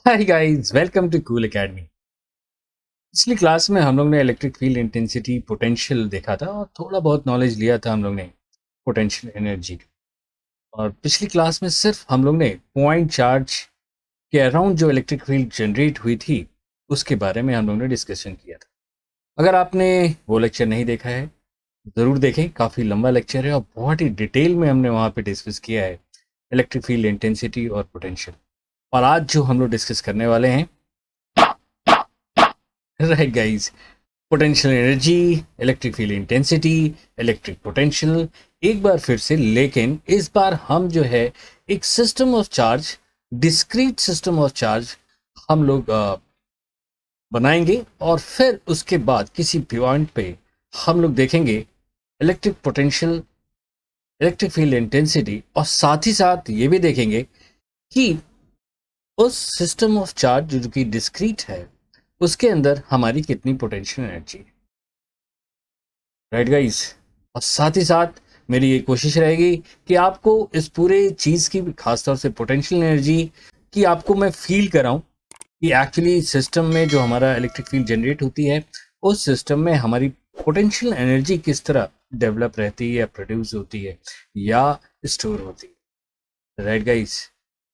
Hi guys, welcome to cool academy. पिछली class में हम लोग ने इलेक्ट्रिक फील्ड इंटेंसिटी पोटेंशियल देखा था और थोड़ा बहुत नॉलेज लिया था हम लोग ने पोटेंशियल एनर्जी। और पिछली क्लास में सिर्फ हम लोग ने पॉइंट चार्ज के अराउंड जो इलेक्ट्रिक फील्ड जनरेट हुई थी उसके बारे में हम लोग ने डिस्कशन किया था। अगर आपने वो लेक्चर नहीं देखा है ज़रूर देखें, काफ़ी लंबा लेक्चर है और बहुत ही डिटेल में हमने वहाँ पे डिस्कस किया है इलेक्ट्रिक फील्ड इंटेंसिटी और पोटेंशियल। और आज जो हम लोग डिस्कस करने वाले हैं, right guys, potential energy, electric field intensity, electric potential, एक बार फिर से। लेकिन इस बार हम जो है एक system of charge, discrete system of charge हम लोग बनाएंगे और फिर उसके बाद किसी पॉइंट पे हम लोग देखेंगे electric potential, electric field intensity, और साथ ही साथ ये भी देखेंगे कि उस सिस्टम ऑफ चार्ज जो कि डिस्क्रीट है उसके अंदर हमारी कितनी पोटेंशियल एनर्जी है। राइट गाइस, और साथ ही साथ मेरी ये कोशिश रहेगी कि आपको इस पूरे चीज़ की, खासतौर से पोटेंशियल एनर्जी की, आपको मैं फील कराऊं कि एक्चुअली सिस्टम में जो हमारा इलेक्ट्रिक फील्ड जनरेट होती है उस सिस्टम में हमारी पोटेंशियल एनर्जी किस तरह डेवलप रहती है या प्रोड्यूस होती है या स्टोर होती है। राइट गाइस,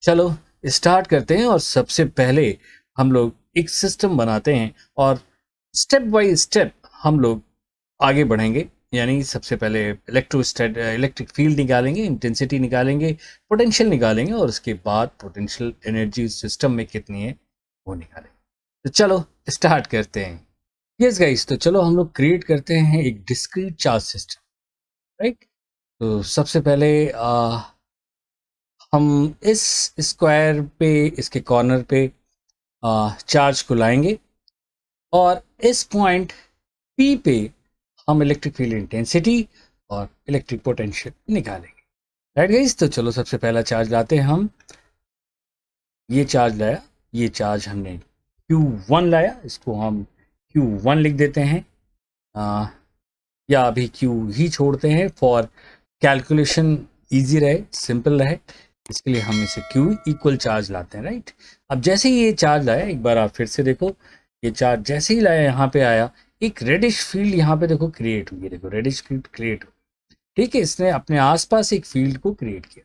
चलो स्टार्ट करते हैं। और सबसे पहले हम लोग एक सिस्टम बनाते हैं और स्टेप बाय स्टेप हम लोग आगे बढ़ेंगे। यानी सबसे पहले इलेक्ट्रिक फील्ड निकालेंगे, इंटेंसिटी निकालेंगे, पोटेंशियल निकालेंगे और उसके बाद पोटेंशियल एनर्जी सिस्टम में कितनी है वो निकालेंगे। तो चलो स्टार्ट करते हैं। यस गाइस, तो चलो हम लोग क्रिएट करते हैं एक डिस्क्रीट चार्ज सिस्टम। राइट, तो सबसे पहले हम इस स्क्वायर पे, इसके कॉर्नर पे चार्ज को लाएंगे और इस पॉइंट पी पे हम इलेक्ट्रिक फील्ड इंटेंसिटी और इलेक्ट्रिक पोटेंशियल निकालेंगे। राइट गाइस, तो चलो सबसे पहला चार्ज लाते हैं हम। ये चार्ज लाया, ये चार्ज हमने Q1 लाया, इसको हम Q1 लिख देते हैं, या अभी Q ही छोड़ते हैं फॉर कैलकुलेशन इजी रहे, सिंपल रहे, इसके लिए हम इसे Q इक्वल चार्ज लाते हैं। राइट, अब जैसे ही ये चार्ज लाया, एक बार आप फिर से देखो, ये चार्ज जैसे ही लाया यहाँ पे आया, एक रेडिश फील्ड यहाँ पे देखो क्रिएट हुई है। देखो रेडिश फील्ड क्रिएट हुई, ठीक है, इसने अपने आसपास एक फील्ड को क्रिएट किया।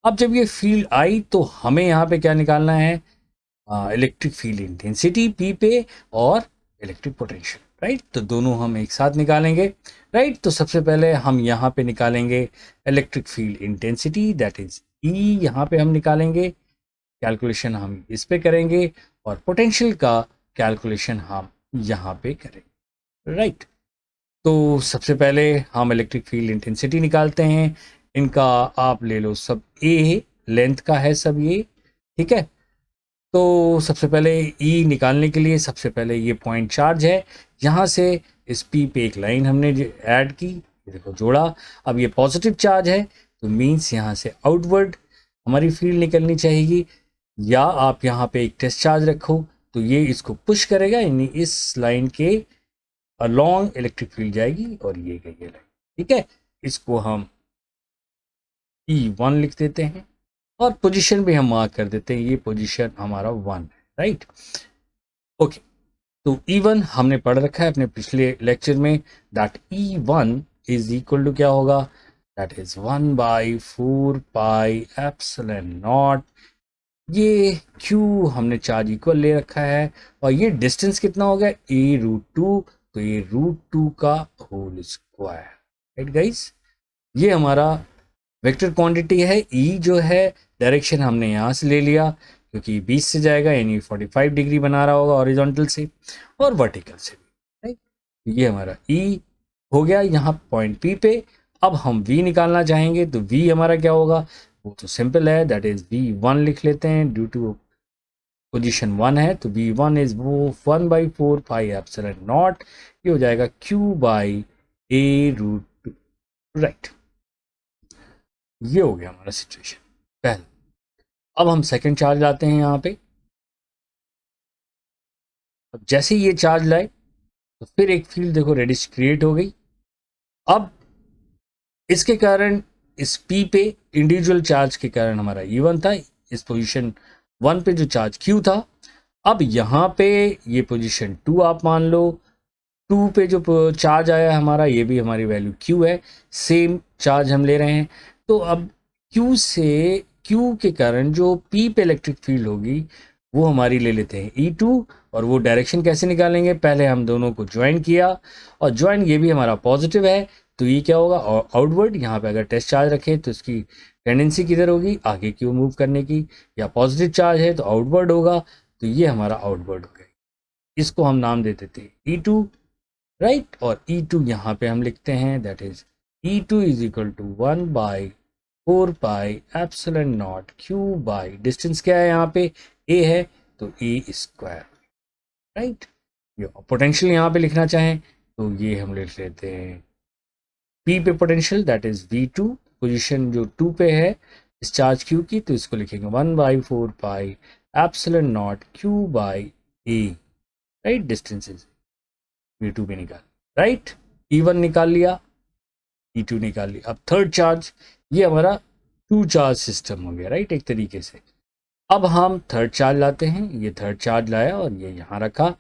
अब जब ये फील्ड आई तो हमें यहाँ पे क्या निकालना है, इलेक्ट्रिक फील्ड इंटेंसिटी पी पे और इलेक्ट्रिक पोटेंशियल। राइट, तो दोनों हम एक साथ निकालेंगे। राइट, तो सबसे पहले हम यहाँ पे निकालेंगे electric field intensity, that is E, यहाँ पे हम निकालेंगे, कैलकुलेशन हम इस पे करेंगे, और पोटेंशियल का कैलकुलेशन हम यहाँ पे करेंगे। राइट, तो सबसे पहले हम इलेक्ट्रिक फील्ड इंटेंसिटी निकालते हैं। इनका आप ले लो, सब ए लेंथ का है सब ये, ठीक है। तो सबसे पहले ई निकालने के लिए सबसे पहले ये पॉइंट चार्ज है, यहाँ से इस पी पे एक लाइन हमने ऐड की, देखो जोड़ा। अब ये पॉजिटिव चार्ज है तो मीन्स यहाँ से आउटवर्ड हमारी फील्ड निकलनी चाहिए, या आप यहाँ पे एक टेस्ट चार्ज रखो तो ये इसको पुश करेगा, यानी इस लाइन के अलॉन्ग इलेक्ट्रिक फील्ड जाएगी और ये गई ये लाइन, ठीक है। इसको हम E1 लिख देते हैं और पोजीशन भी हम मार्क कर देते हैं, ये पोजीशन हमारा 1 है। राइट, ओके, तो E1 हमने पढ़ रखा है अपने पिछले लेक्चर में, that E1 is equal to क्या होगा, that is 1/4 pi epsilon not. ये Q हमने चार्ज इक्वल ले रखा है और ये डिस्टेंस कितना हो गया, A√2, तो ये √2 का होल स्क्वायर। राइट गाइस, ये हमारा वेक्टर क्वांटिटी है। E जो है डायरेक्शन हमने यहाँ से ले लिया क्योंकि 20 से जाएगा, यानी 45 डिग्री बना रहा होगा हॉरिजॉन्टल से और वर्टिकल से भी। राइट, ये हमारा E हो गया यहाँ पॉइंट P पे। अब हम V निकालना चाहेंगे तो V हमारा क्या होगा, वो तो सिंपल है, दैट इज V1 लिख लेते हैं, ड्यू टू पोजीशन 1 है तो V1 इज वो 1/4 पाई एप्सिलॉन नॉट, ये हो जाएगा Q/A√2। राइट, ये हो गया हमारा सिचुएशन पहला। अब हम सेकंड चार्ज लाते हैं यहाँ पे। अब जैसे ही ये चार्ज लाए तो फिर एक फील्ड देखो रेडिश क्रिएट हो गई। अब इसके कारण इस P पे इंडिविजुअल चार्ज के कारण हमारा E1 था, इस पोजीशन 1 पे जो चार्ज Q था, अब यहाँ पे ये पोजीशन 2 आप मान लो, 2 पे जो चार्ज आया हमारा, ये भी हमारी वैल्यू Q है, सेम चार्ज हम ले रहे हैं। तो अब Q के कारण जो P पे इलेक्ट्रिक फील्ड होगी वो हमारी ले लेते हैं E2, और वो डायरेक्शन कैसे निकालेंगे, पहले हम दोनों को ज्वाइन किया, और ज्वाइन ये भी हमारा पॉजिटिव है, तो ये क्या होगा, आउटवर्ड। यहाँ पे अगर टेस्ट चार्ज रखें तो इसकी टेंडेंसी किधर होगी, आगे की ओर मूव करने की, या पॉजिटिव चार्ज है तो आउटवर्ड होगा, तो ये हमारा आउटवर्ड हो गया। इसको हम नाम दे देते हैं E2, राइट। और E2 यहाँ पे हम लिखते हैं, that is E2 is equal to 1/4πε0 Q by distance क्या है यहाँ पे, A है, तो A², राइट। पोटेंशियल यहाँ पे लिखना चाहें तो ये हम लिख लेते हैं P पे potential, that is V2, position जो 2 पे है इस चार्ज Q की, तो इसको लिखेंगे 1/4πε0 Q by A, right. Distances V2 भी निकाल, राइट। E1 निकाल लिया, E2 निकाल लिया। अब थर्ड चार्ज, ये हमारा 2 चार्ज सिस्टम हो गया, राइट, एक तरीके से। अब हम थर्ड चार्ज लाते हैं, ये थर्ड चार्ज लाया और ये यहाँ रखा।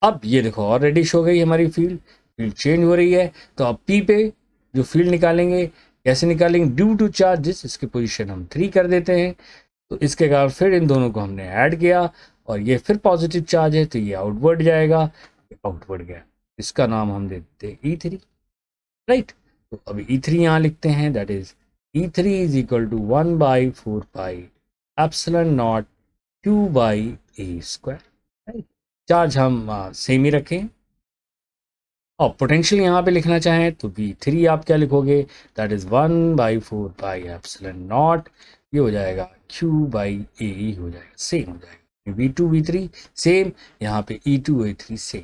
अब ये देखो और रेडिश हो गई हमारी फील्ड चेंज हो रही है। तो अब P पे जो फील्ड निकालेंगे, कैसे निकालेंगे, ड्यू टू चार्जेस, इसकी पोजीशन हम 3 कर देते हैं। तो इसके कारण फिर इन दोनों को हमने ऐड किया, और ये फिर पॉजिटिव चार्ज है तो ये आउटवर्ड जाएगा, आउटवर्ड गया, इसका नाम हम देते हैं E3, राइट। तो अभी E3 यहाँ लिखते हैं, that is E3 is equal to 1/4πε0 Q by A², right. Charge हम सेम ही रखें, और पोटेंशियल यहाँ पे लिखना चाहें तो V3 आप क्या लिखोगे, दैट इज 1/4πε0, ये हो जाएगा Q बाई A ही हो जाएगा, सेम हो जाएगा, V2 V3 सेम, यहाँ पे E2 A3 सेम,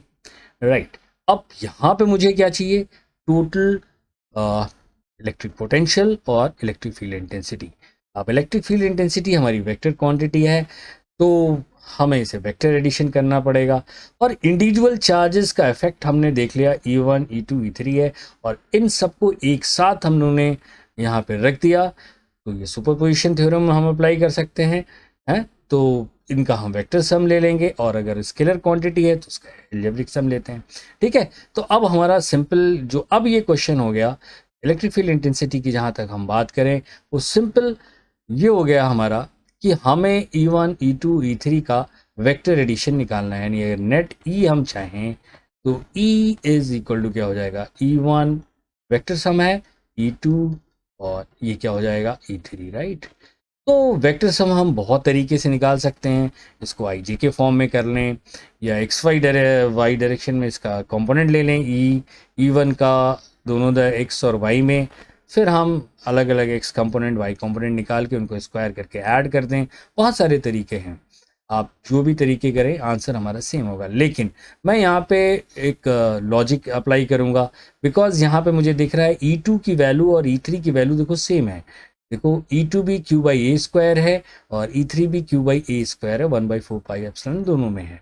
राइट। अब यहाँ पे मुझे क्या चाहिए, टोटल इलेक्ट्रिक पोटेंशियल और इलेक्ट्रिक फील्ड इंटेंसिटी। अब इलेक्ट्रिक फील्ड इंटेंसिटी हमारी वेक्टर क्वांटिटी है, तो हमें इसे वेक्टर एडिशन करना पड़ेगा, और इंडिविजुअल चार्जेस का इफेक्ट हमने देख लिया, E1 E2 E3 है, और इन सबको एक साथ हम लोगों ने यहाँ पे रख दिया, तो ये सुपरपोजिशन थ्योरम हम अप्लाई कर सकते हैं, तो इनका हम वेक्टर सम ले लेंगे, और अगर स्केलर क्वांटिटी है तो उसका एल्जेब्रिक सम लेते हैं, ठीक है। तो अब हमारा सिंपल जो अब ये क्वेश्चन हो गया इलेक्ट्रिक फील्ड इंटेंसिटी की, जहाँ तक हम बात करें वो सिंपल ये हो गया हमारा कि हमें E1 E2 E3 का वेक्टर एडिशन निकालना है, यानी अगर नेट E हम चाहें तो E इज इक्वल टू क्या हो जाएगा, E1 वेक्टर सम है, E2 और ये क्या हो जाएगा E3, राइट। तो वेक्टर सम हम बहुत तरीके से निकाल सकते हैं, इसको IG के फॉर्म में कर लें, या XY वाई डायरेक्शन में इसका कंपोनेंट ले लें, E1 का दोनों द X और Y में, फिर हम अलग अलग X कंपोनेंट Y कंपोनेंट निकाल के उनको स्क्वायर करके ऐड कर दें। बहुत सारे तरीके हैं, आप जो भी तरीके करें आंसर हमारा सेम होगा। लेकिन मैं यहाँ पे एक लॉजिक अप्लाई करूँगा, बिकॉज यहाँ पे मुझे दिख रहा है E2 की वैल्यू और E3 की वैल्यू देखो सेम है। देखो E2 भी Q बाई A² है और E3 भी Q बाई A² है, 1/4πε दोनों में है,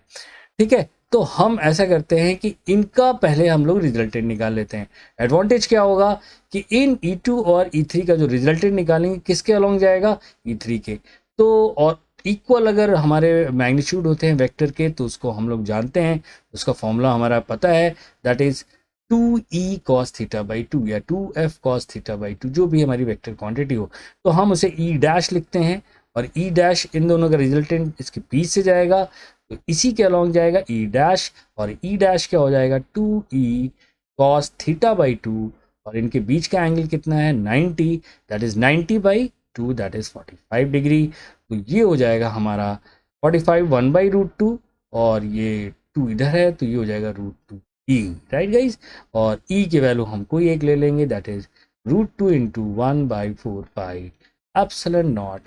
ठीक है। तो हम ऐसा करते हैं कि इनका पहले हम लोग रिजल्टेंट निकाल लेते हैं। एडवांटेज क्या होगा कि इन E2 और E3 का जो रिजल्टेंट निकालेंगे किसके अलोंग जाएगा, E3 के। तो और इक्वल अगर हमारे मैग्नीट्यूड होते हैं वेक्टर के तो उसको हम लोग जानते हैं, उसका फॉर्मूला हमारा पता है, that is 2E cos theta by 2 या 2F cos थीटा बाई 2, जो भी हमारी वेक्टर क्वांटिटी हो, तो हम उसे E डैश लिखते हैं, और E डैश इन दोनों का रिजल्टेंट इसके बीच से जाएगा, तो इसी के अलोंग जाएगा E डैश, और E डैश क्या हो जाएगा 2E cos थीटा बाई 2, और इनके बीच का एंगल कितना है 90, that is 90/2, that is 45 degree. तो ये हो जाएगा हमारा 45 1/√2, और ये 2 इधर है तो ये हो जाएगा √2 E, राइट गाइज। और E की वैल्यू हम कोई एक ले लेंगे, that is √2 into 1/4πε0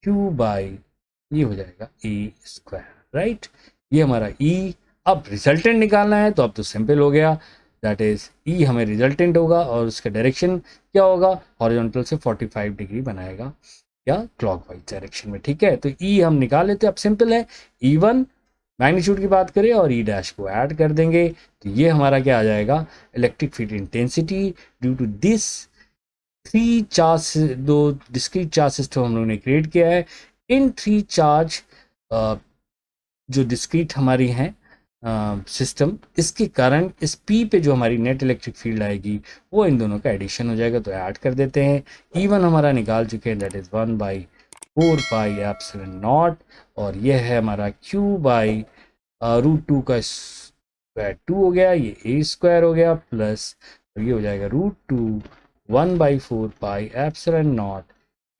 Q by, ये हो जाएगा A², राइट। ये हमारा E। अब रिजल्टेंट निकालना है तो अब तो सिंपल हो गया, दैट इज E हमें रिजल्टेंट होगा और उसका डायरेक्शन क्या होगा, हॉरिजॉन्टल से 45 डिग्री बनाएगा या क्लॉकवाइज डायरेक्शन में, ठीक है। तो E हम निकाल लेते हैं, अब सिंपल है, E1 मैग्नीट्यूड की बात करें और E डैश को ऐड कर देंगे, तो ये हमारा क्या आ जाएगा, electric field intensity due to this 3 charge, 2 discrete charge system हम लोगों ने क्रिएट किया है। इन 3 चार्ज जो डिस्क्रीट हमारी है सिस्टम, इसके कारण इस पी पे जो हमारी नेट इलेक्ट्रिक फील्ड आएगी वो इन दोनों का एडिशन हो जाएगा। तो ऐड कर देते हैं, E1 हमारा निकाल चुके हैं, दैट इज 1/4πε0, और ये है हमारा Q/√2 का स्क्वायर 2 हो गया, ये a स्क्वायर हो गया, प्लस ये हो जाएगा √2 1/4πε0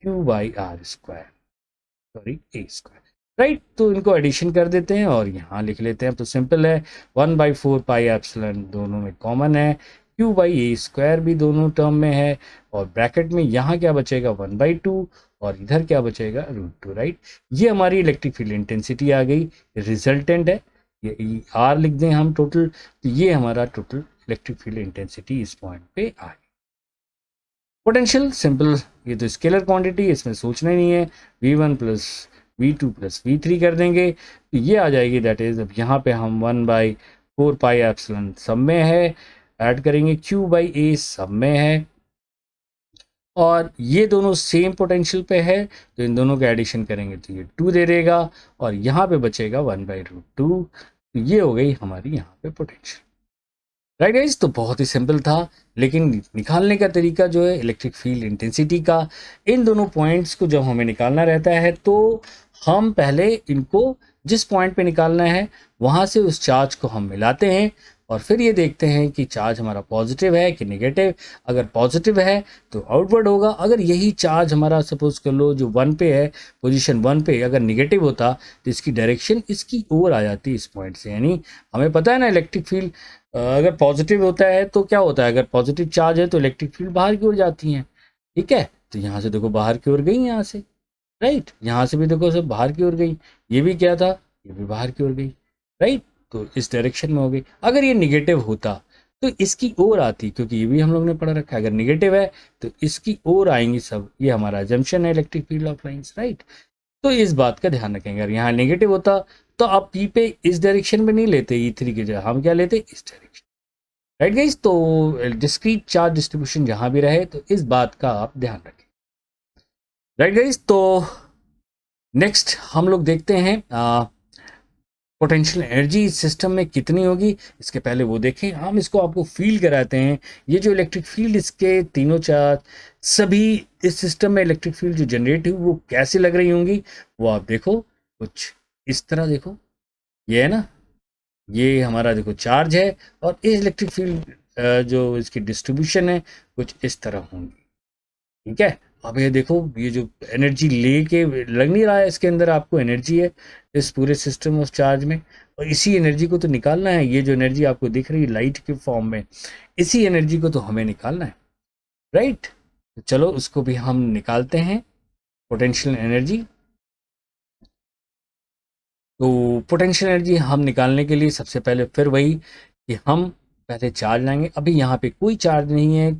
Q/r square, sorry a square, right. तो इनको एडिशन कर देते हैं और यहाँ लिख लेते हैं। तो सिंपल है, 1/4πε दोनों में कॉमन है, Q/a स्क्वायर भी दोनों टर्म में है, और ब्रैकेट में यहाँ क्या बचेगा 1/2, और इधर क्या बचेगा √2, राइट। ये हमारी इलेक्ट्रिक फील्ड इंटेंसिटी आ गई, रिजल्टेंट है, ये आर लिख दें हम टोटल, तो ये हमारा टोटल इलेक्ट्रिक फील्ड इंटेंसिटी इस पॉइंट पे आ गई। पोटेंशियल सिंपल, ये तो स्केलर क्वांटिटी, इसमें सोचना ही नहीं है, V1 plus V2 plus V3 कर देंगे तो ये आ जाएगी, दैट इज, अब यहाँ पे हम 1/4πε सब में है, ऐड करेंगे Q/a सब में है, और ये दोनों सेम पोटेंशियल पे है, तो इन दोनों का एडिशन करेंगे तो ये 2 दे देगा, और यहाँ पे बचेगा 1/√2, तो ये हो गई हमारी यहाँ पे पोटेंशियल, राइट गाइस। तो बहुत ही सिंपल था, लेकिन निकालने का तरीका जो है इलेक्ट्रिक फील्ड इंटेंसिटी का, इन दोनों पॉइंट्स को जब हमें निकालना रहता है तो हम पहले इनको जिस पॉइंट पे निकालना है वहाँ से उस चार्ज को हम मिलाते हैं, और फिर ये देखते हैं कि चार्ज हमारा पॉजिटिव है कि नेगेटिव। अगर पॉजिटिव है तो आउटवर्ड होगा, अगर यही चार्ज हमारा सपोज कर लो जो 1 पे है, पोजीशन 1 पे, अगर नेगेटिव होता तो इसकी डायरेक्शन इसकी ओर आ जाती इस पॉइंट से। यानी हमें पता है ना इलेक्ट्रिक फील्ड अगर पॉजिटिव होता है तो क्या होता है, अगर पॉजिटिव चार्ज है तो इलेक्ट्रिक फील्ड बाहर की ओर जाती हैं, ठीक है। तो यहाँ से देखो बाहर की ओर गई, यहाँ से, राइट, यहाँ से भी देखो सब बाहर की ओर गई, ये भी क्या था, ये भी बाहर की ओर गई, राइट। तो इस डायरेक्शन में हो गई। अगर ये निगेटिव होता तो इसकी ओर आती, क्योंकि ये भी हम लोग ने पढ़ा रखा है, अगर निगेटिव है तो इसकी ओर आएंगी सब, ये हमारा अजम्पशन है electric field of lines, right. तो इस बात का ध्यान रखेंगे, अगर यहाँ नेगेटिव होता तो आप पी पे इस डायरेक्शन में नहीं लेते, E3 की जगह हम क्या लेते, इस डायरेक्शन, राइट गाइस। तो डिस्क्रीट चार्ज डिस्ट्रीब्यूशन जहां भी रहे तो इस बात का आप ध्यान रखें, राइट गाइस। तो नेक्स्ट हम लोग देखते हैं पोटेंशियल एनर्जी इस सिस्टम में कितनी होगी। इसके पहले वो देखें, हम इसको आपको फील कराते हैं, ये जो इलेक्ट्रिक फील्ड इसके तीनों चार्ज सभी इस सिस्टम में इलेक्ट्रिक फील्ड जो जनरेट हुई वो कैसे लग रही होंगी, वो आप देखो, कुछ इस तरह देखो, ये है ना, ये हमारा देखो चार्ज है, और इस इलेक्ट्रिक फील्ड जो इसकी डिस्ट्रीब्यूशन है कुछ इस तरह होंगी, ठीक है। अब ये देखो, ये जो एनर्जी लेके लग नहीं रहा है, इसके अंदर आपको एनर्जी है इस पूरे सिस्टम ऑफ चार्ज में, और इसी एनर्जी को तो निकालना है। ये जो एनर्जी आपको दिख रही है लाइट के फॉर्म में, इसी एनर्जी को तो हमें निकालना है, राइट। तो चलो उसको भी हम निकालते हैं, पोटेंशियल एनर्जी। तो पोटेंशियल एनर्जी हम निकालने के लिए सबसे पहले फिर वही कि हम पहले चार्ज लाएंगे। अभी यहाँ पे कोई चार्ज नहीं है,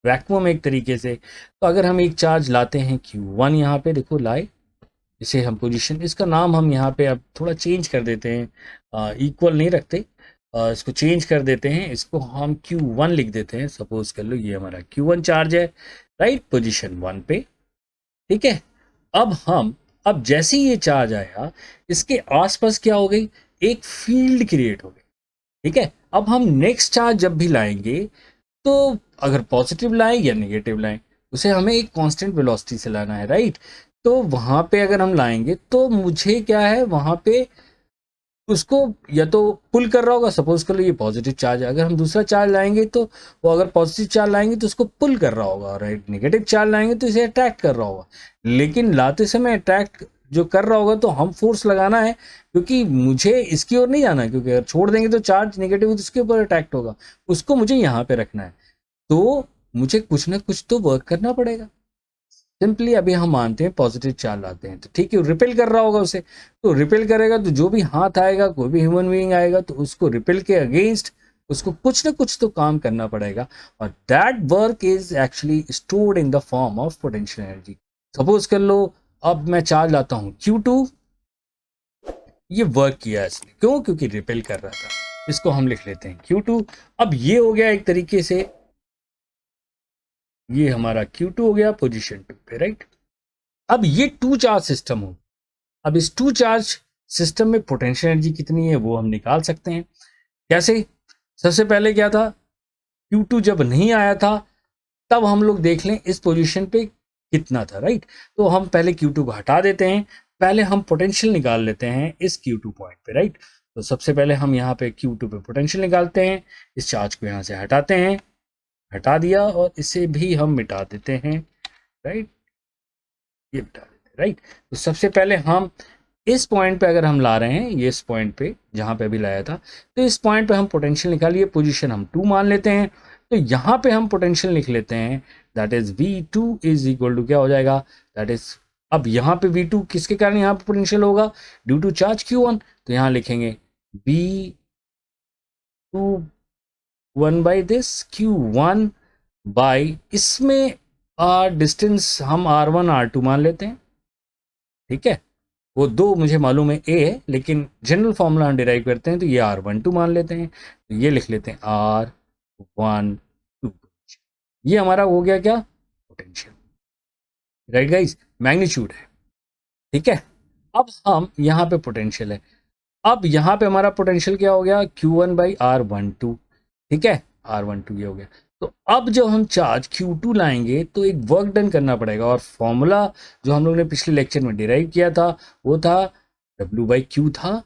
वैक्यूम एक तरीके से, तो अगर हम एक चार्ज लाते हैं Q1, यहाँ पे देखो लाए, इसे हम पोजीशन, इसका नाम हम यहाँ पे अब थोड़ा चेंज कर देते हैं, इक्वल नहीं रखते, इसको चेंज कर देते हैं, इसको हम Q1 लिख देते हैं, सपोज कर लो ये हमारा Q1 चार्ज है, राइट, पोजीशन 1 पे, ठीक है। अब जैसे ही ये चार्ज आया, इसके आसपास क्या हो गई, एक फील्ड क्रिएट हो गई, ठीक है। अब हम नेक्स्ट चार्ज जब भी लाएंगे तो अगर पॉजिटिव लाएं या नेगेटिव लाएं, उसे हमें एक कांस्टेंट वेलोसिटी से लाना है, राइट। तो वहां पे अगर हम लाएंगे तो मुझे क्या है, वहां पे उसको या तो पुल कर रहा होगा, सपोज कर लो ये पॉजिटिव चार्ज है, अगर हम दूसरा चार्ज लाएंगे तो वो अगर पॉजिटिव चार्ज लाएंगे तो उसको पुल कर रहा होगा, राइट। नेगेटिव चार्ज लाएंगे तो इसे अट्रैक्ट कर रहा होगा, लेकिन लाते समय अट्रैक्ट जो कर रहा होगा तो हम फोर्स लगाना है, क्योंकि मुझे इसकी ओर नहीं जाना, क्योंकि अगर छोड़ देंगे तो चार्ज नेगेटिव तो उसके ऊपर अट्रैक्ट होगा, उसको मुझे यहाँ पे रखना है, तो मुझे कुछ ना कुछ तो वर्क करना पड़ेगा। सिंपली अभी हम मानते हैं पॉजिटिव चार्ज लाते हैं तो ठीक है, रिपेल कर रहा होगा उसे, तो रिपेल करेगा तो जो भी हाथ आएगा, कोई भी ह्यूमन बीइंग आएगा तो उसको रिपेल के अगेंस्ट उसको कुछ ना कुछ तो काम करना पड़ेगा, और that work is actually stored in the form of potential energy. Suppose कर लो अब मैं चार्ज लाता हूँ Q2, ये वर्क किया इसने, क्यों, क्योंकि रिपेल कर रहा था, इसको हम लिख लेते हैं Q2। अब ये हो गया एक तरीके से, ये हमारा Q2 हो गया पोजीशन 2 पे, राइट। अब ये टू चार्ज सिस्टम हो, अब इस टू चार्ज सिस्टम में पोटेंशियल एनर्जी कितनी है वो हम निकाल सकते हैं। कैसे? सबसे पहले क्या था, Q2 जब नहीं आया था तब हम लोग देख लें इस पोजीशन पे कितना था, राइट। तो हम पहले Q2 को हटा देते हैं, पहले हम पोटेंशियल निकाल लेते हैं इस Q2 पॉइंट पे, राइट। तो सबसे पहले हम यहाँ पे Q2 पे पोटेंशियल निकालते हैं, इस चार्ज को यहाँ से हटाते हैं, हटा दिया, और इसे भी हम मिटा देते हैं, राइट, ये मिटा देते हैं, राइट। तो सबसे पहले हम इस पॉइंट पे अगर हम ला रहे हैं, ये इस पॉइंट पे जहाँ पे अभी लाया था, तो इस पॉइंट पे हम पोटेंशियल निकालिए, पोजीशन हम 2 मान लेते हैं। तो यहाँ पे हम पोटेंशियल लिख लेते हैं, that is V2 is equal to क्या हो जाएगा, दैट इज, अब यहाँ पे V2 किसके कारण यहाँ पे पोटेंशियल होगा, ड्यू टू चार्ज Q1, तो यहाँ लिखेंगे V2 1 by this Q1 by, इसमें डिस्टेंस हम R1 R2 मान लेते हैं, ठीक है। वो दो मुझे मालूम है ए है, लेकिन जनरल फॉर्मूला हम डिराइव करते हैं तो ये R12 मान लेते हैं, तो ये लिख लेते हैं R12, ये हमारा हो गया क्या, पोटेंशियल, राइट गाइस, मैग्नीट्यूड है, ठीक है। अब हम यहाँ पे पोटेंशियल है, अब यहाँ पे हमारा पोटेंशियल क्या हो गया, Q1 बाई R12, ठीक है, R12 ये हो गया। तो अब जो हम चार्ज Q2 लाएंगे तो एक वर्क डन करना पड़ेगा, और फॉर्मूला जो हम लोग ने पिछले लेक्चर में डिराइव किया था वो था W बाई क्यू था,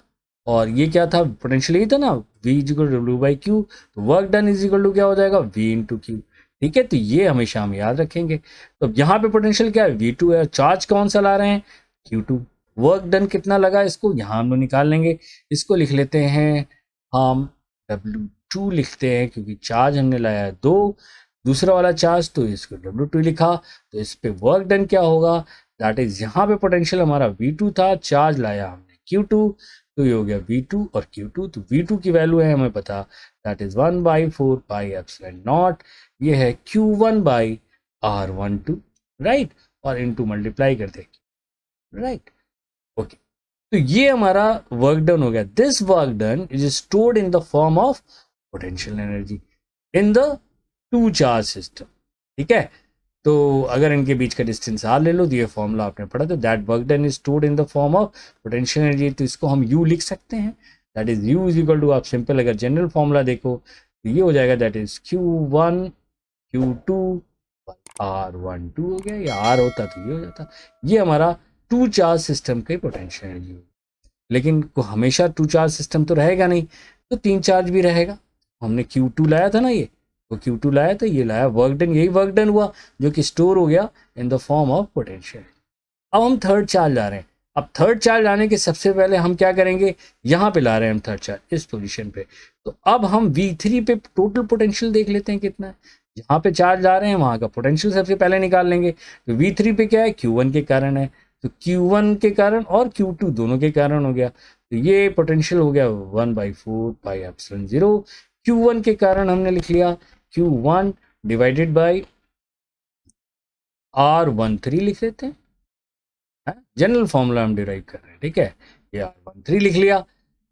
और ये क्या था, पोटेंशियल यही था ना, V is equal to W by Q, तो work done is equal to क्या हो जाएगा, V इंटू क्यू, ठीक है। तो ये हमेशा हम याद रखेंगे। तो यहाँ पे पोटेंशियल क्या है, V2 है, चार्ज कौन सा ला रहे हैं, Q2, वर्क डन कितना लगा, इसको यहाँ हम लोग निकाल लेंगे, इसको लिख लेते हैं हम W2 लिखते हैं, क्योंकि चार्ज हमने लाया है 2, दूसरा वाला चार्ज, तो इसको W2 लिखा, तो इस पे वर्क डन क्या होगा, दैट इज, यहाँ पे पोटेंशियल हमारा V2 था, चार्ज लाया हमने Q2, तो ये हो गया V2 और Q2, तो V2 की वैल्यू है हमें पता, that is 1/4 pi epsilon not, ये है Q1 बाई R12, राइट, और इनटू मल्टीप्लाई कर देंगे, राइट, ओके। तो ये हमारा वर्क डन हो गया। This work done is stored in the form of potential energy in the two charge system, ठीक है। तो अगर इनके बीच का डिस्टेंस R ले लो, तो ये फॉर्मूला आपने पढ़ा, तो that work done is stored in the form of potential energy, तो इसको हम U लिख सकते हैं, that is U is equal to, आप सिंपल अगर जनरल फॉर्मूला देखो तो ये हो जाएगा, that is Q1 Q2 R12 हो गया, या R होता तो ये हो जाता। ये हमारा टू चार्ज सिस्टम की पोटेंशियल एनर्जी होगी। लेकिन को हमेशा टू चार्ज सिस्टम तो रहेगा नहीं, तो 3 चार्ज भी रहेगा। हमने Q2 लाया था ना, ये तो Q2 लाया था, ये लाया वर्क डन, यही वर्क डन हुआ जो कि स्टोर हो गया इन द फॉर्म ऑफ पोटेंशियल। अब हम थर्ड चार्ज ला रहे हैं। अब थर्ड चार्ज लाने के सबसे पहले हम क्या करेंगे, यहाँ पे ला रहे हैं हम थर्ड चार्ज इस पोजीशन पे, तो अब हम V3 पे टोटल पोटेंशियल देख लेते हैं कितना है। जहाँ पे चार्ज ला रहे हैं वहाँ का पोटेंशियल सबसे पहले निकाल लेंगे। तो V3 पे क्या है, Q1 के कारण है, तो Q1 के कारण और Q2 दोनों के कारण हो गया, तो ये पोटेंशियल हो गया 1/4 पाई एप्सिलॉन 0। Q1 के कारण हमने लिख लिया Q1 डिवाइडेड बाई R13 लिख लेते हैं, जनरल फॉर्मूला हम डिराइव कर रहे हैं, ठीक है। ये R13 लिख लिया,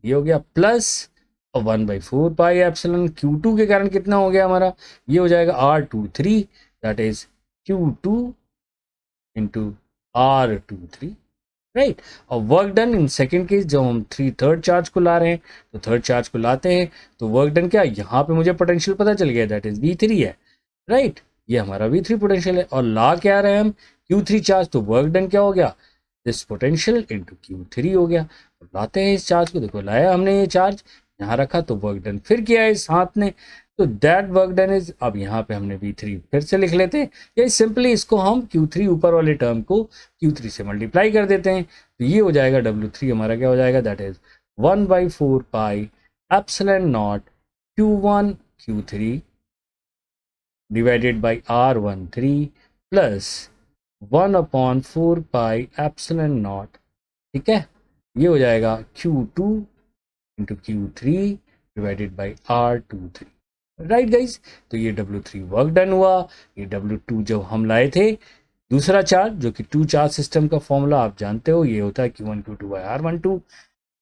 ये हो गया प्लस 1/4 पाई एप्सिलॉन, Q2 के कारण कितना हो गया हमारा, ये हो जाएगा R23, that is Q2 into R23, right. और work done in second case, जब हम थर्ड चार्ज को ला रहे हैं, तो थर्ड चार्ज को लाते हैं तो वर्क डन क्या, यहाँ पे मुझे पोटेंशियल पता चल गया, दैट इज V3 है, राइट, ये हमारा V3 पोटेंशियल है। और ला क्या रहे हैं हम, Q3 चार्ज, तो वर्क डन क्या हो गया, दिस पोटेंशियल इंटू Q3 हो गया। तो लाते हैं इस चार्ज को, देखो लाया हमने ये चार्ज, यहाँ रखा तो वर्क डन फिर किया है इस हाथ ने, तो दैट वर्क डन इज, अब यहाँ पे हमने V3 फिर से लिख लेते हैं, या सिंपली इसको हम Q3 ऊपर वाले टर्म को Q3 से मल्टीप्लाई कर देते हैं, तो ये हो जाएगा W3 हमारा क्या हो जाएगा, that is 1/4 pi epsilon not Q1 Q3 divided by R13 plus 1/4 pi epsilon not, ठीक है। ये हो जाएगा Q2 into Q3 divided by R23, right guys. तो ये W3 वर्क डन हुआ। ये W2 जब हम लाए थे दूसरा चार्ज, जो कि टू चार्ज सिस्टम का फॉर्मूला आप जानते हो, ये होता है Q1 Q2 बाई R12।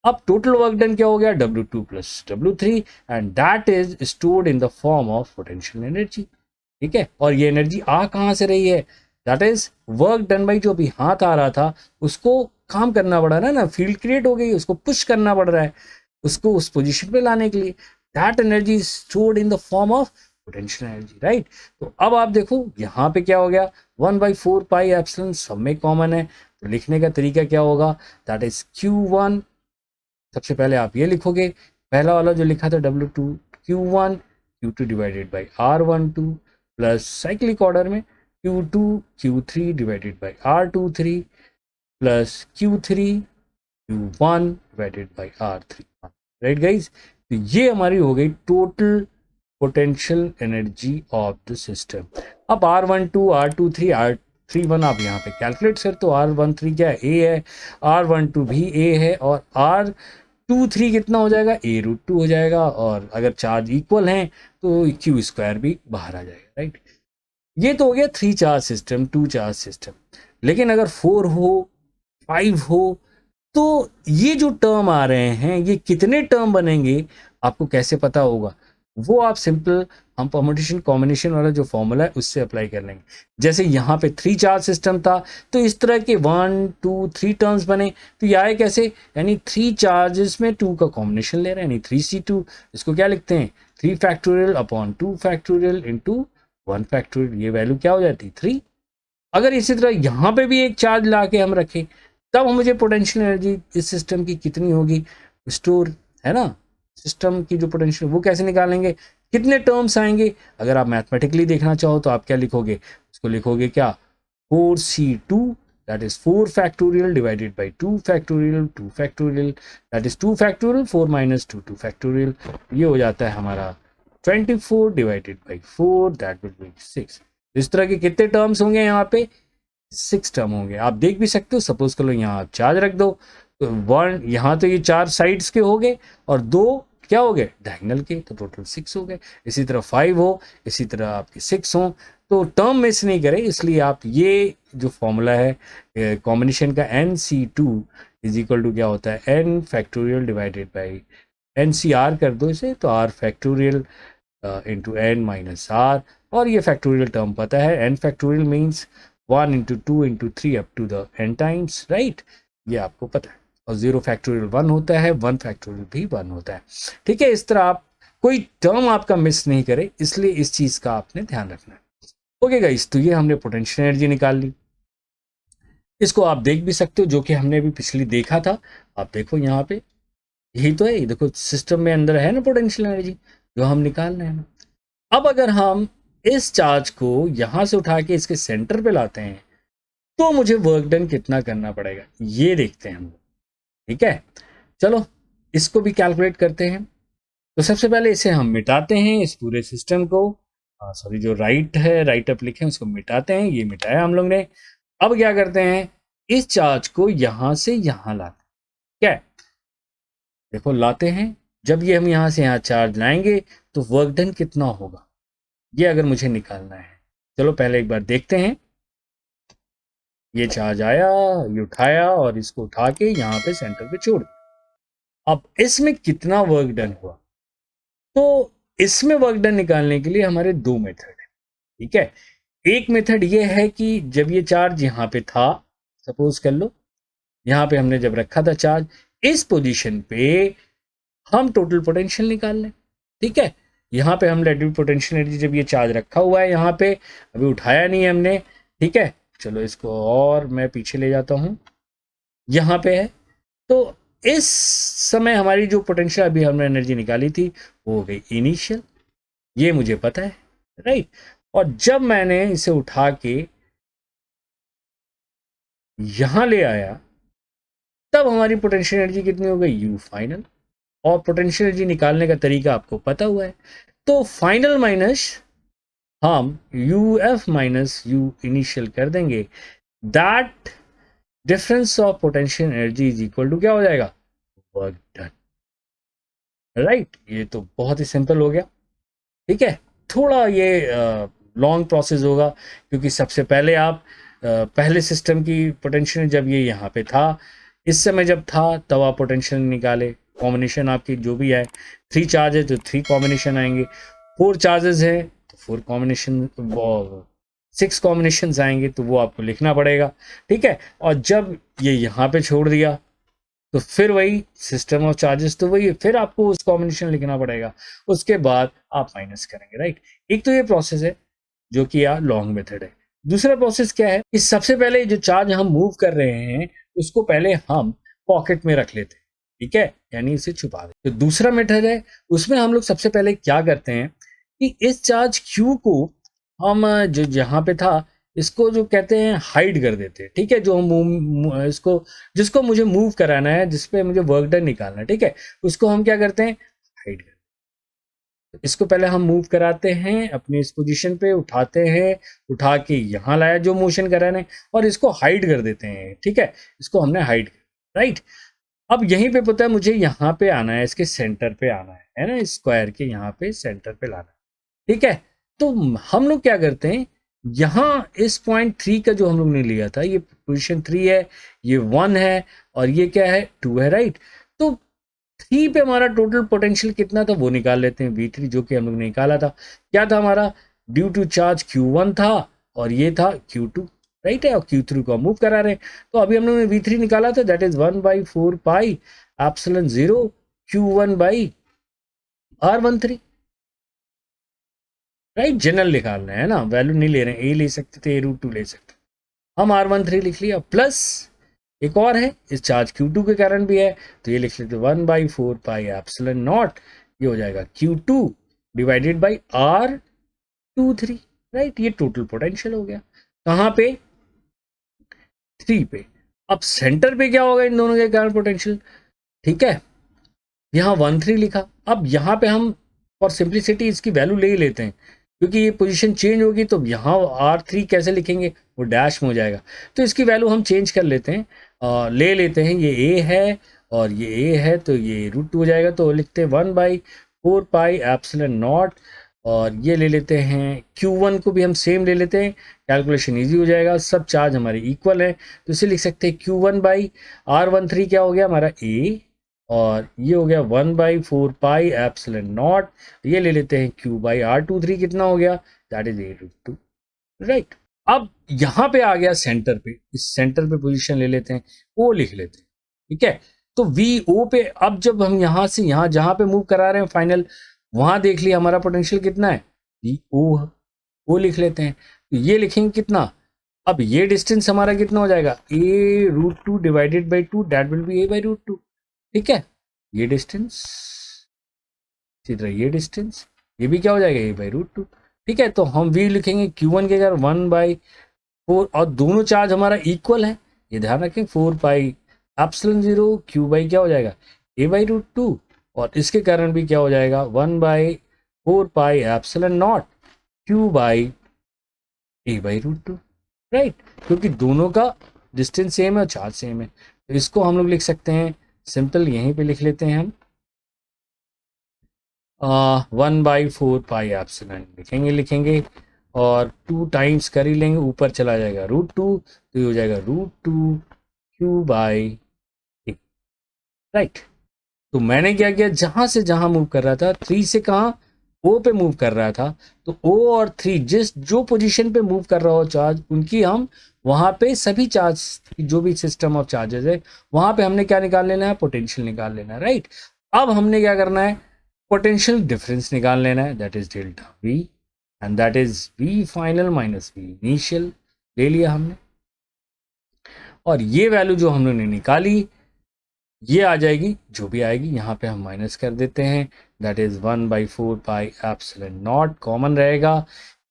अब टोटल वर्क डन क्या हो गया, W2 plus W3, and that is stored in the form of potential energy, ठीक है। और ये एनर्जी आ कहाँ से रही है, that is work done by, जो अभी हाथ आ रहा था उसको काम करना पड़ रहा है ना, फील्ड क्रिएट हो गई, उसको पुश करना पड़ रहा है उसको उस पोजीशन पे लाने के लिए। That energy is stored in the form of potential energy, right. तो अब आप देखो यहाँ पे क्या हो गया, 1/4 पाई एप्सिलॉन सब में कॉमन है, तो लिखने का तरीका क्या होगा, दैट इज Q1। सबसे पहले आप ये लिखोगे, पहला वाला जो लिखा था W2 Q1 Q2 divided by R12 plus cyclic order में Q2 Q3 divided by R23 plus Q3 Q1 divided by R31, right guys. तो ये हमारी हो गई total potential energy of the system. अब R12 R23 R31 आप यहाँ पे कैलकुलेट कर, तो R13 क्या है, A है, R12 भी A है, और R23 कितना हो जाएगा, A√2 हो जाएगा, और अगर चार्ज इक्वल हैं तो Q² भी बाहर आ जाएगा, राइट। ये तो हो गया 3 चार्ज सिस्टम, 2 चार्ज सिस्टम। लेकिन अगर 4 हो, 5 हो, तो ये जो टर्म आ रहे हैं ये कितने टर्म बनेंगे आपको कैसे पता होगा, वो आप सिंपल हम परम्यूटेशन कॉम्बिनेशन वाला जो फॉर्मूला है उससे अप्लाई कर लेंगे। जैसे यहाँ पे 3 चार्ज सिस्टम था तो इस तरह के 1 2 3 टर्म्स बने, तो ये आए कैसे, यानी 3 चार्जेस में 2 का कॉम्बिनेशन ले रहे हैं, यानी 3C2। इसको क्या लिखते हैं, 3 factorial upon 2 factorial into 1 factorial, ये वैल्यू क्या हो जाती है 3। अगर इसी तरह यहाँ पे भी एक चार्ज ला के हम रखें तब मुझे पोटेंशियल एनर्जी इस सिस्टम की कितनी होगी स्टोर, है ना, सिस्टम की जो पोटेंशियल वो कैसे निकालेंगे, कितने टर्म्स आएंगे। अगर आप मैथमेटिकली देखना चाहो तो आप क्या लिखोगे, उसको लिखोगे क्या 4C2 that is 4 factorial divided by 2 factorial 2 factorial that is 2 factorial 4 minus 2 2 factorial, ये हो जाता है हमारा 24 divided by 4 that will be 6। इस तरह के कितने टर्म्स होंगे यहाँ पे, 6 टर्म होंगे। आप देख भी सकते हो, सपोज कर लो यहाँ आप चार्ज रख दो, तो 1 यहाँ तो ये 4 साइड्स के हो गए और 2 क्या हो गए डायगोनल के, तो टोटल 6 हो गए। इसी तरह 5 हो, इसी तरह आपके 6 हो, तो टर्म मिस नहीं करे, इसलिए आप ये जो फॉर्मूला है कॉम्बिनेशन का NC2 इज इक्वल टू क्या होता है n factorial divided by NCR कर दो इसे, तो R factorial into n minus R, और ये फैक्टोरियल टर्म पता है, n factorial means 1 into 2 into 3 up to the n times, right, ये आपको पता है। और 0 फैक्टोरियल 1 होता है, 1 फैक्टोरियल भी 1 होता है, ठीक है। इस तरह आप कोई टर्म आपका मिस नहीं करे, इसलिए इस चीज का आपने ध्यान रखना है। ओके गाइस, तो ये हमने पोटेंशियल एनर्जी निकाल ली। इसको आप देख भी सकते हो, जो कि हमने अभी पिछली देखा था। आप देखो यहाँ पे यही तो है, ये देखो सिस्टम में अंदर है ना पोटेंशियल एनर्जी जो हम निकाल रहे हैं ना। अब अगर हम इस चार्ज को यहां से उठा के इसके सेंटर पे लाते हैं तो मुझे वर्क डन कितना करना पड़ेगा ये देखते हैं हम, ठीक है। चलो इसको भी कैलकुलेट करते हैं। तो सबसे पहले इसे हम मिटाते हैं, इस पूरे सिस्टम को, सॉरी जो राइट है, राइट अप लिखे हैं उसको मिटाते हैं, ये मिटाया हम लोग ने। अब क्या करते हैं, इस चार्ज को यहां से यहां लाते हैं, क्या देखो लाते हैं। जब ये हम यहां से यहां चार्ज लाएंगे तो वर्क डन कितना होगा ये अगर मुझे निकालना है। चलो पहले एक बार देखते हैं। ये चार्ज आया, ये उठाया और इसको उठा के यहाँ पे सेंटर पे छोड़ दिया। अब इसमें कितना वर्क डन हुआ, तो इसमें वर्क डन निकालने के लिए हमारे 2 मेथड है, ठीक है। एक मेथड ये है कि जब ये चार्ज यहाँ पे था, सपोज कर लो यहाँ पे हमने जब रखा था चार्ज, इस पोजीशन पे हम टोटल पोटेंशियल निकाल लें, ठीक है। यहाँ पे हम लेटिव पोटेंशियल एनर्जी, जब ये चार्ज रखा हुआ है यहाँ पे, अभी उठाया नहीं है हमने, ठीक है। चलो इसको और मैं पीछे ले जाता हूँ, यहाँ पे है। तो इस समय हमारी जो पोटेंशियल अभी हमने एनर्जी निकाली थी वो हो गई इनिशियल, ये मुझे पता है, राइट। और जब मैंने इसे उठा के यहां ले आया तब हमारी पोटेंशियल एनर्जी कितनी हो गई U फाइनल। और पोटेंशियल एनर्जी निकालने का तरीका आपको पता हुआ है, तो फाइनल माइनस हम UF माइनस U इनिशियल कर देंगे, that difference of potential energy is equal to क्या हो जाएगा, वर्क डन, राइट। ये तो बहुत ही सिंपल हो गया, ठीक है। थोड़ा ये लॉन्ग प्रोसेस होगा, क्योंकि सबसे पहले आप पहले सिस्टम की पोटेंशियल जब ये यहाँ पे था, इस समय जब था तब आप पोटेंशियल निकाले, कॉम्बिनेशन आपकी जो भी है, 3 चार्ज है तो 3 कॉम्बिनेशन आएंगे, 4 चार्जेस है तो 4 कॉम्बिनेशन, 6 कॉम्बिनेशंस आएंगे तो वो आपको लिखना पड़ेगा, ठीक है। और जब ये यहाँ पे छोड़ दिया तो फिर वही सिस्टम ऑफ चार्जेस, तो वही फिर आपको उस कॉम्बिनेशन लिखना पड़ेगा, उसके बाद आप माइनस करेंगे, राइट। एक तो ये प्रोसेस है जो कि यार लॉन्ग मेथड है। दूसरा प्रोसेस क्या है कि सबसे पहले जो चार्ज हम मूव कर रहे हैं उसको पहले हम पॉकेट में रख लेते हैं, ठीक है, यानी इसे छुपा देते। तो दूसरा मेथड है, उसमें हम लोग सबसे पहले क्या करते हैं कि इस चार्ज Q को हम जो जहाँ पे था इसको जो कहते हैं हाइड कर देते हैं, ठीक है। जो हम इसको जिसको मुझे मूव कराना है, जिसपे मुझे वर्क डन निकालना है, ठीक है, उसको हम क्या करते हैं, हाइड कर। इसको पहले हम मूव कराते हैं अपनी इस पोजीशन पे, उठाते हैं, उठा के यहाँ लाया जो मोशन कराना है, और इसको हाइड कर देते हैं, ठीक है। इसको हमने हाइड कर, राइट। अब यहीं पे पता है मुझे यहाँ पे आना है, इसके सेंटर पे आना है ना, स्क्वायर के यहाँ पे सेंटर पे लाना है, ठीक है। तो हम लोग क्या करते हैं, यहाँ इस पॉइंट 3 का जो हम लोग ने लिया था, ये पोजीशन 3 है, ये 1 है, और ये क्या है, 2 है, राइट। तो 3 पे हमारा टोटल पोटेंशियल कितना था वो निकाल लेते हैं, V3 जो कि हम लोग ने निकाला था, क्या था हमारा, ड्यू टू चार्ज Q1 था और ये था Q2, राइट है, और Q3 को हम मूव करा रहे हैं। तो अभी हम लोग ने V3 निकाला था, that is 1/4 pi epsilon 0 Q1 by R13, right. General निकालना है ना, वैल्यू नहीं ले रहे हैं, ए ले सकते थे, A√2 ले सकते, हम R13 लिख लिया, प्लस एक और है, इस चार्ज Q2 के कारण भी है, तो ये लिख लेते 1/4 पाई एप्सिलॉन नॉट, ये हो जाएगा Q2 divided by R23, right. ये टोटल पोटेंशियल हो गया कहाँ पे, 3 पे। अब सेंटर पे क्या होगा इन दोनों के कारण पोटेंशियल, ठीक है, यहाँ 13 लिखा। अब यहाँ पे हम फॉर सिंप्लिसिटी इसकी वैल्यू ले ही लेते हैं, क्योंकि ये पोजीशन चेंज होगी तो यहाँ R3 कैसे लिखेंगे, वो डैश में हो जाएगा, तो इसकी वैल्यू हम चेंज कर लेते हैं, ले लेते हैं, ये A है और ये A है, तो ये √2 हो जाएगा, तो लिखते हैं 1/4 पाई एप्सिलॉन नॉट, और ये ले लेते हैं Q1 को भी हम सेम ले लेते हैं, कैलकुलेशन इजी हो जाएगा, सब चार्ज हमारे इक्वल है, तो इसे लिख सकते हैं Q1 बाई R13 क्या हो गया हमारा A, और ये हो गया 1/4 पाई एप्सिलॉन नॉट, ये ले लेते हैं Q बाई R23 कितना हो गया, दैट इज A√2, राइट। अब यहाँ पे आ गया सेंटर पे, इस सेंटर पे पोजीशन ले लेते हैं, वो लिख लेते हैं, ठीक है। तो VO पे अब जब हम यहाँ से यहाँ जहाँ पे मूव करा रहे हैं फाइनल, वहां देख लिया हमारा पोटेंशियल कितना है, VO, वो लिख लेते हैं, तो ये लिखेंगे कितना, अब ये डिस्टेंस हमारा कितना हो जाएगा, A√2 divided by 2, that will be A/√2, ठीक है। ये डिस्टेंस, इसी तरह ये डिस्टेंस, ये भी क्या हो जाएगा, A/√2, ठीक है। तो हम V लिखेंगे Q1 के अगर 1/4, और दोनों चार्ज हमारा इक्वल है, ये ध्यान रखें, 4 पाई एप्सिलॉन 0 Q बाई क्या हो जाएगा, A/√2, और इसके कारण भी क्या हो जाएगा 1/4 pi epsilon not Q by A/√2, right, क्योंकि दोनों का डिस्टेंस सेम है और चार्ज सेम है, तो इसको हम लोग लिख सकते हैं सिंपल, यहीं पे लिख लेते हैं हम 1/4 पाई एप्सिलॉन लिखेंगे, और 2 टाइम्स कर ही लेंगे, ऊपर चला जाएगा √2, तो ये हो जाएगा √2 Q बाई A, राइट। तो मैंने क्या किया, जहां से जहां मूव कर रहा था, 3 से कहाँ, O पे मूव कर रहा था, तो O और 3 जो पोजीशन पे मूव कर रहा हो चार्ज, उनकी हम वहां पे सभी चार्ज, जो भी सिस्टम ऑफ चार्जेस है, वहां पे हमने क्या निकाल लेना है, पोटेंशियल निकाल लेना है, राइट। अब हमने क्या करना है, पोटेंशियल डिफरेंस निकाल लेना है, that is delta V, and that is V final minus V initial, ले लिया हमने, और ये वैल्यू जो हम लोगों ने निकाली, ये आ जाएगी, जो भी आएगी यहाँ पे हम माइनस कर देते हैं, that is 1/4 pi epsilon not, common रहेगा,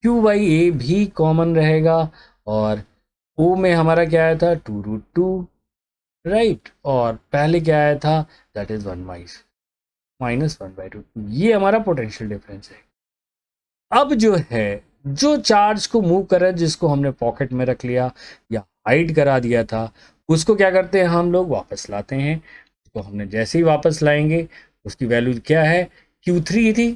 Q बाई A भी कॉमन रहेगा, और O में हमारा क्या आया था, 2√2, राइट, और पहले क्या आया था, दैट इज 1 माइनस 1/2, ये हमारा पोटेंशियल डिफरेंस है। अब जो है, जो चार्ज को मूव कर रहा है, जिसको हमने पॉकेट में रख लिया या हाइड करा दिया था, उसको क्या करते हैं, हम लोग वापस लाते हैं, तो हमने जैसे ही वापस लाएंगे, उसकी वैल्यू क्या है, Q3 थी,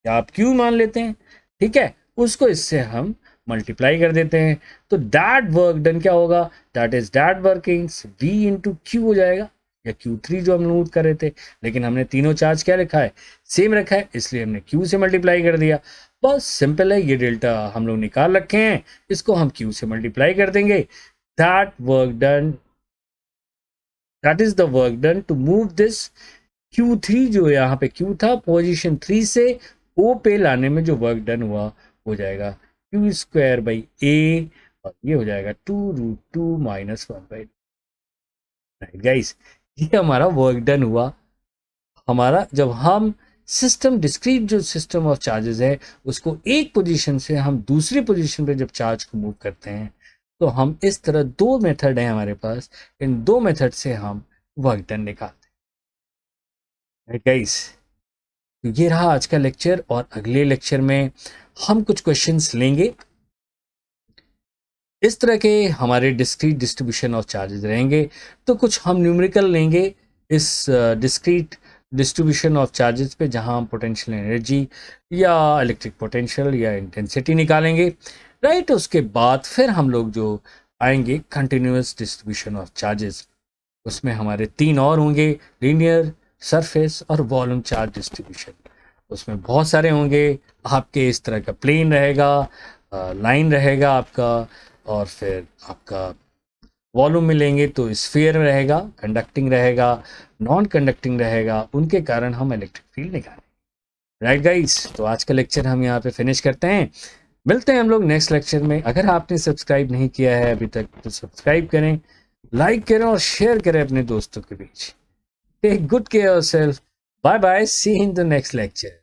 या आप Q मान लेते हैं, ठीक है, उसको इससे हम मल्टीप्लाई कर देते हैं, तो दैट वर्क डन क्या होगा, that is that workings V into Q हो जाएगा, या Q3 जो हम नोट कर रहे थे, लेकिन हमने तीनों चार्ज क्या लिखा है, सेम रखा है, इसलिए हमने Q से मल्टीप्लाई कर दिया। बस सिंपल है, ये डेल्टा हम लोग निकाल रखे हैं, इसको हम Q से मल्टीप्लाई कर देंगे। That work done, that is the work done to move this Q3 जो यहाँ पे Q था, पोजीशन 3 से O पे लाने में जो वर्क डन हुआ हो जाएगा Q स्क्वायर बाई A, और ये हो जाएगा 2√2 माइनस 1/2। गाइस, ये हमारा वर्क डन हुआ। हमारा जब हम सिस्टम डिस्क्रीट जो सिस्टम ऑफ चार्जेस है उसको एक पोजीशन से हम दूसरी पोजीशन पे जब चार्ज को मूव करते हैं, तो हम इस तरह दो मेथड है हमारे पास, इन दो मेथड से हम वर्क डन निकालते हैं। गाइस, तो ये रहा आज का लेक्चर, और अगले लेक्चर में हम कुछ क्वेश्चंस लेंगे। इस तरह के हमारे डिस्क्रीट डिस्ट्रीब्यूशन ऑफ चार्जेस रहेंगे, तो कुछ हम न्यूमेरिकल लेंगे इस डिस्क्रीट डिस्ट्रीब्यूशन ऑफ चार्जेस पे, जहां हम पोटेंशियल एनर्जी या इलेक्ट्रिक पोटेंशियल या इंटेंसिटी निकालेंगे। राइट, उसके बाद फिर हम लोग जो आएंगे कंटिन्यूअस डिस्ट्रीब्यूशन ऑफ चार्जेस, उसमें हमारे तीन और होंगे, लीनियर, सरफेस और वॉल्यूम चार्ज डिस्ट्रीब्यूशन। उसमें बहुत सारे होंगे आपके, इस तरह का प्लेन रहेगा, लाइन रहेगा आपका, और फिर आपका वॉल्यूम में लेंगे तो स्फीयर रहेगा, कंडक्टिंग रहेगा, नॉन कंडक्टिंग रहेगा, उनके कारण हम इलेक्ट्रिक फील्ड निकालेंगे। राइट गाइस, तो आज का लेक्चर हम यहाँ पे फिनिश करते हैं, मिलते हैं हम लोग नेक्स्ट लेक्चर में। अगर आपने सब्सक्राइब नहीं किया है अभी तक तो सब्सक्राइब करें, लाइक करें और शेयर करें अपने दोस्तों के बीच। Take good care yourself, bye bye, see you in the next lecture.